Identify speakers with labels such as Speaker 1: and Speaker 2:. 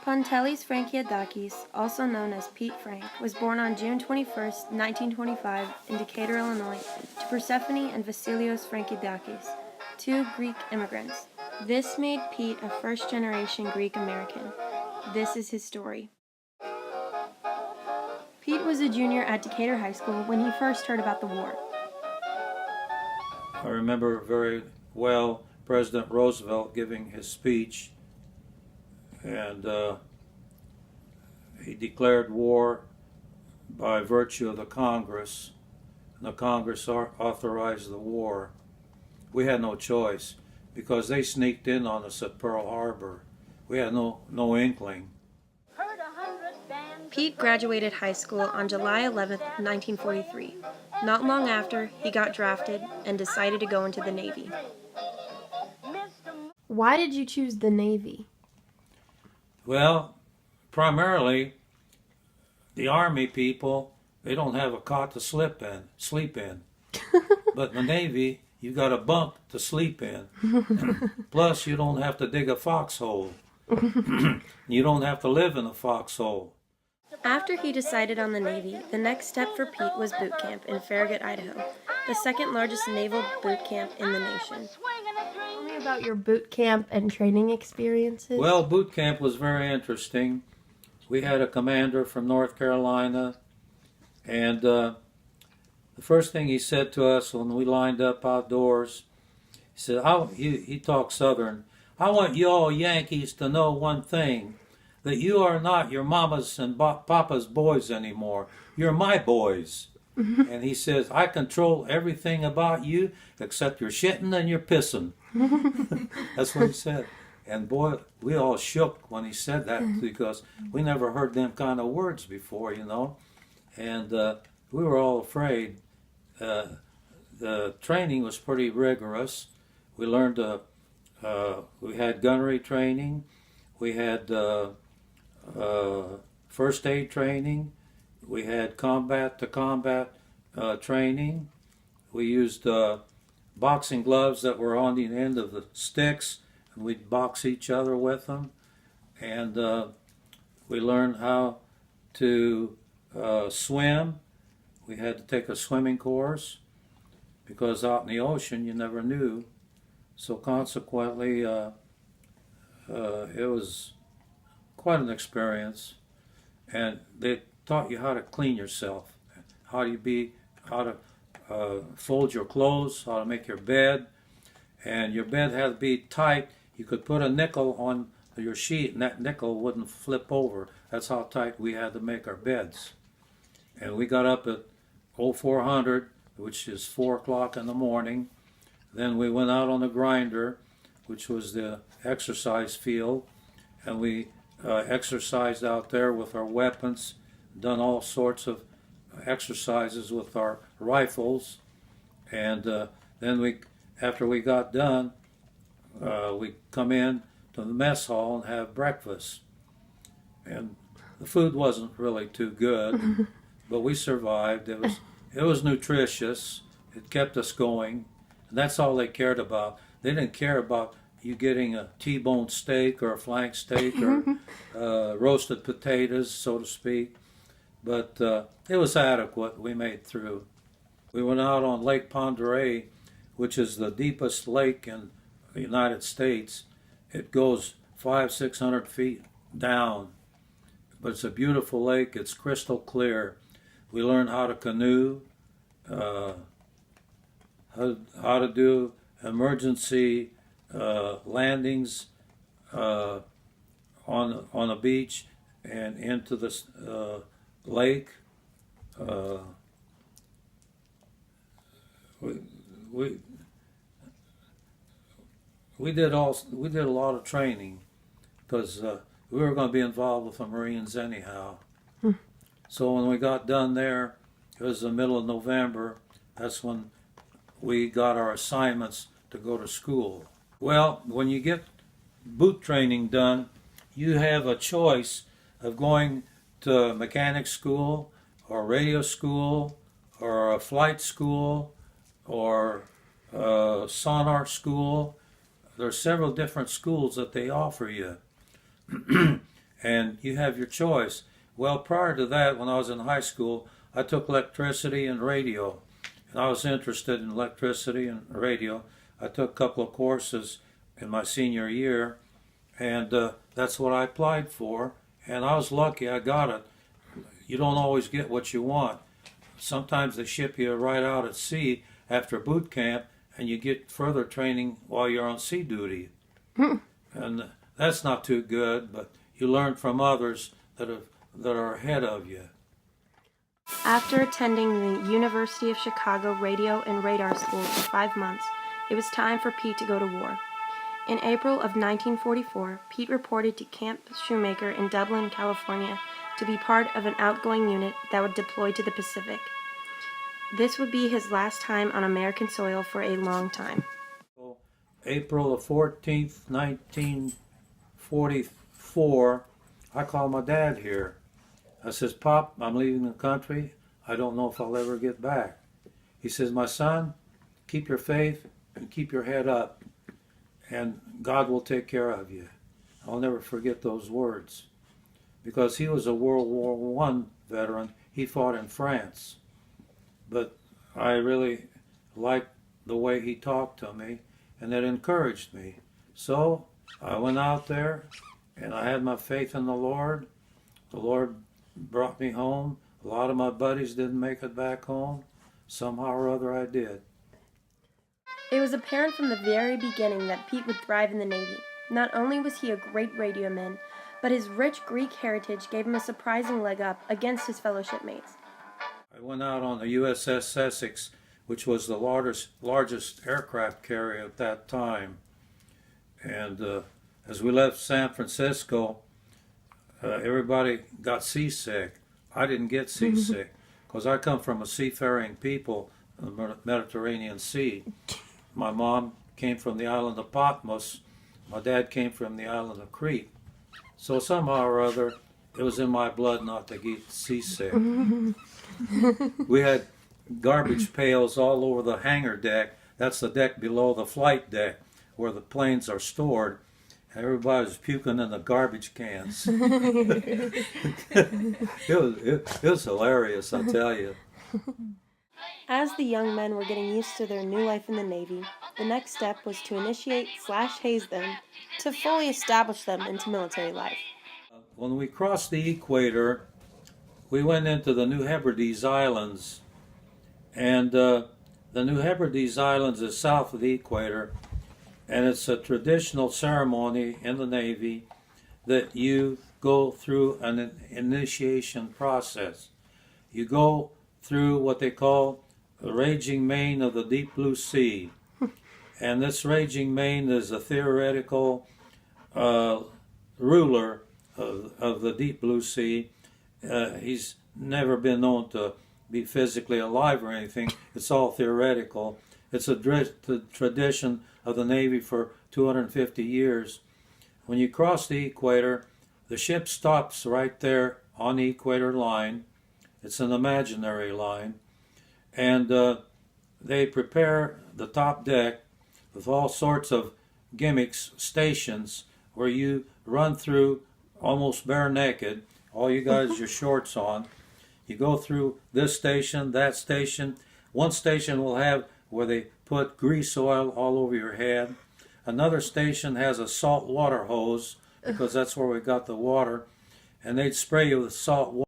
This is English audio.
Speaker 1: Pontelis Frankiadakis, also known as Pete Frank, was born on June 21, 1925, in Decatur, Illinois, to Persephone and Vasilios Frankiadakis, two Greek immigrants. This made Pete a first-generation Greek American. This is his story. Pete was a junior at Decatur High School when he first heard about the war.
Speaker 2: I remember very well President Roosevelt giving his speech, and he declared war by virtue of the Congress, and the Congress authorized the war. We had no choice because they sneaked in on us at Pearl Harbor. We had no inkling.
Speaker 1: Pete graduated high school on July 11, 1943. Not long after, he got drafted and decided to go into the Navy. Why did you choose the Navy?
Speaker 2: Well, primarily, the Army people, they don't have a cot to sleep in. But in the Navy, you got a bunk to sleep in. Plus, you don't have to dig a foxhole. You don't have to live in a foxhole.
Speaker 1: After he decided on the Navy, the next step for Pete was boot camp in Farragut, Idaho, the second largest naval boot camp in the nation. Tell me about your boot camp and training experiences.
Speaker 2: Well, boot camp was very interesting. We had a commander from North Carolina, and the first thing he said to us when we lined up outdoors, he said, he talked Southern, "I want you all Yankees to know one thing, that you are not your mama's and papa's boys anymore. You're my boys." And he says, "I control everything about you except your shitting and your pissing." That's what he said. And boy, we all shook when he said that because we never heard them kind of words before, you know. And we were all afraid. The training was pretty rigorous. We learned, we had gunnery training. We had first aid training. We had combat-to-combat training. We used boxing gloves that were on the end of the sticks, and we'd box each other with them. And we learned how to swim. We had to take a swimming course because out in the ocean you never knew. So consequently, it was quite an experience. And they taught you how to clean yourself, how to fold your clothes, how to make your bed. And your bed had to be tight. You could put a nickel on your sheet and that nickel wouldn't flip over. That's how tight we had to make our beds. And we got up at 0400, which is 4 o'clock in the morning. Then we went out on the grinder, which was the exercise field, and we exercised out there with our weapons, done all sorts of exercises with our rifles. And then after we got done, we come in to the mess hall and have breakfast. And the food wasn't really too good, but we survived. It was nutritious. It kept us going. And that's all they cared about. They didn't care about you getting a T-bone steak or a flank steak or roasted potatoes, so to speak. But it was adequate. We made through. We went out on Lake Pend Oreille, which is the deepest lake in the United States. It goes 500-600 feet down. But it's a beautiful lake. It's crystal clear. We learned how to canoe, how to do emergency landings on a beach and into the lake. We did a lot of training because we were going to be involved with the Marines anyhow. So when we got done there, it was the middle of November. That's when we got our assignments to go to school. Well, when you get boot training done, you have a choice of going to mechanic school or radio school or a flight school or sonar school. There are several different schools that they offer you. and you have your choice. Well, prior to that, when I was in high school, I took electricity and radio, and I was interested in electricity and radio. I took a couple of courses in my senior year, and that's what I applied for, and I was lucky I got it. You don't always get what you want. Sometimes they ship you right out at sea after boot camp, and you get further training while you're on sea duty. And that's not too good, but you learn from others that are ahead of you.
Speaker 1: After attending the University of Chicago Radio and Radar School for 5 months, it was time for Pete to go to war. In April of 1944, Pete reported to Camp Shoemaker in Dublin, California, to be part of an outgoing unit that would deploy to the Pacific. This would be his last time on American soil for a long time.
Speaker 2: April the 14th, 1944, I called my dad here. I says, "Pop, I'm leaving the country. I don't know if I'll ever get back." He says, "My son, keep your faith and keep your head up, and God will take care of you." I'll never forget those words, because he was a World War I veteran. He fought in France. But I really liked the way he talked to me, and it encouraged me. So I went out there, and I had my faith in the Lord. The Lord brought me home. A lot of my buddies didn't make it back home. Somehow or other I did.
Speaker 1: It was apparent from the very beginning that Pete would thrive in the Navy. Not only was he a great radioman, but his rich Greek heritage gave him a surprising leg up against his fellow shipmates.
Speaker 2: I went out on the USS Essex, which was the largest aircraft carrier at that time. And as we left San Francisco, everybody got seasick. I didn't get seasick because I come from a seafaring people in the Mediterranean Sea. My mom came from the island of Patmos. My dad came from the island of Crete. So somehow or other, it was in my blood not to get seasick. We had garbage pails all over the hangar deck. That's the deck below the flight deck where the planes are stored. Everybody was puking in the garbage cans. It was hilarious, I tell you.
Speaker 1: As the young men were getting used to their new life in the Navy, the next step was to initiate/haze them to fully establish them into military life.
Speaker 2: When we crossed the equator, we went into the New Hebrides Islands, and the New Hebrides Islands is south of the equator, and it's a traditional ceremony in the Navy that you go through an initiation process. You go through what they call the raging main of the deep blue sea, and this raging main is a theoretical ruler of the deep blue sea. He's never been known to be physically alive or anything. It's all theoretical. It's a tradition of the Navy for 250 years. When you cross the equator, the ship stops right there on the equator line. It's an imaginary line. And they prepare the top deck with all sorts of gimmicks, stations, where you run through almost bare naked. All you got is your shorts on. You go through this station, that station. One station will have where they put grease oil all over your head. Another station has a salt water hose, because that's where we got the water. And they'd spray you with salt water.